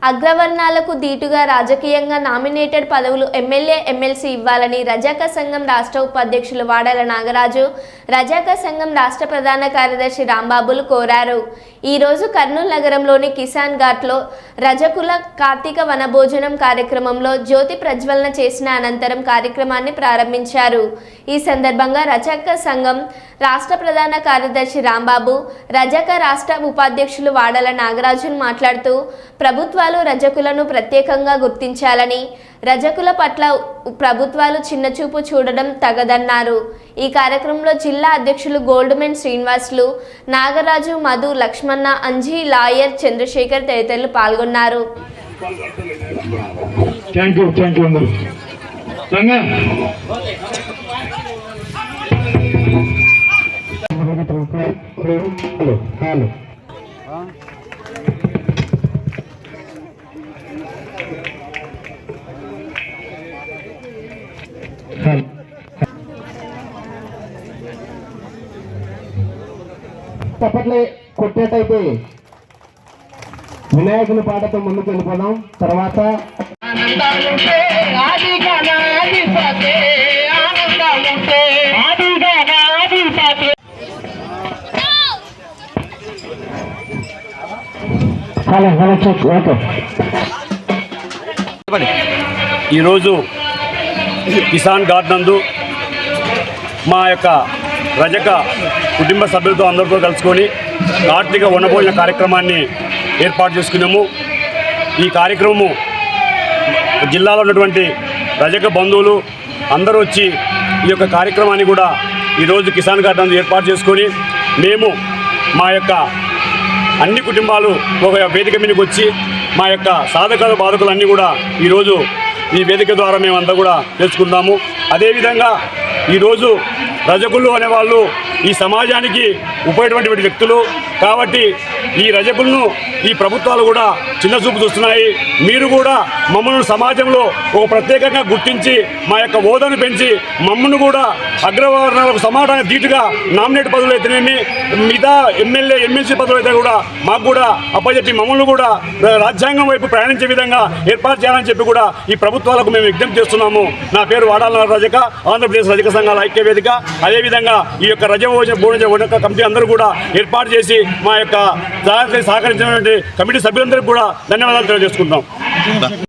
అగ్రవర్ణాలకు దీటుగా రాజకీయంగా నామినేటెడ్ పదవులు ఎమ్మెల్యే ఎమ్మెల్సీ ఇవ్వాలని రజాకా సంఘం రాష్ట్ర ఉపాధ్యక్షులు వాడాల నాగరాజు రజాకా సంఘం రాష్ట్ర ప్రధాన కార్యదర్శి రాంబాబులు కోరారు। ఈ రోజు కర్నూలు నగరంలోని కిసాన్ ఘాట్లో రజకుల కార్తీక వనభోజనం కార్యక్రమంలో జ్యోతి ప్రజ్వలన చేసిన అనంతరం కార్యక్రమాన్ని ప్రారంభించారు। ఈ సందర్భంగా రజాకా సంఘం రాష్ట్ర ప్రధాన కార్యదర్శి రాంబాబు రజాకా రాష్ట్ర ఉపాధ్యక్షులు వాడాల నాగరాజు మాట్లాడుతూ ప్రభుత్వాలు రజకులను ప్రత్యేకంగా గుర్తించాలని, రజకుల పట్ల ప్రభుత్వాలు చిన్నచూపు చూడడం తగదన్నారు। ఈ కార్యక్రమంలో జిల్లా అధ్యక్షులు గోల్డ్మెన్ శ్రీనివాసులు, నాగరాజు, మధు, లక్ష్మణ, అంజీ, లాయర్ చంద్రశేఖర్ తదితరులు పాల్గొన్నారు। చప్పట్లే కొట్టేటైతే వినాయకుని పాటతో ముందుకు వెళ్ళిపోదాం। తర్వాత ఈరోజు కిసాన్ ఘాట్ నందు మా యొక్క రజక కుటుంబ సభ్యులతో అందరితో కలుసుకొని కార్తీక వనభోజన కార్యక్రమాన్ని ఏర్పాటు చేసుకున్నాము। ఈ కార్యక్రమము జిల్లాలో ఉన్నటువంటి రజక బంధువులు అందరూ వచ్చి ఈ యొక్క కార్యక్రమాన్ని కూడా ఈరోజు కిసాన్ ఘాట్ నందు ఏర్పాటు చేసుకొని మేము మా యొక్క అన్ని కుటుంబాలు ఒక వేదిక మీదకి వచ్చి మా యొక్క సాధక బాధకులన్నీ కూడా ఈరోజు ఈ వేదిక ద్వారా మేమంతా కూడా తెలుసుకుందాము। అదేవిధంగా ఈరోజు రజకులు అనేవాళ్ళు ఈ సమాజానికి ఉపయోగపడేటువంటి వ్యక్తులు కాబట్టి ఈ రజకులను ఈ ప్రభుత్వాలు కూడా చిన్నచూపు చూస్తున్నాయి। మీరు కూడా మమ్మల్ని సమాజంలో ఒక ప్రత్యేకంగా గుర్తించి మా యొక్క హోదాను పెంచి మమ్మల్ని కూడా అగ్రవర్ణాలకు సమాధానం ధీటుగా నామినేట్ పదవులు అయితేనేమి మిగతా ఎమ్మెల్యే ఎమ్మెల్సీ పదవులు అయితే కూడా మాకు కూడా అప్పచెప్పి మమ్మల్ని కూడా రాజ్యాంగం వైపు ప్రయాణించే విధంగా ఏర్పాటు చేయాలని చెప్పి కూడా ఈ ప్రభుత్వాలకు మేము విజ్ఞప్తి చేస్తున్నాము। నా పేరు వాడాల రజక, ఆంధ్రప్రదేశ్ రజక సంఘాల ఐక్య వేదిక। అదేవిధంగా ఈ యొక్క భోజన కమిటీ అందరూ కూడా ఏర్పాటు చేసి మా యొక్క సహకరించినటువంటి కమిటీ సభ్యులందరికీ కూడా ధన్యవాదాలు తెలియజేసుకుంటాం।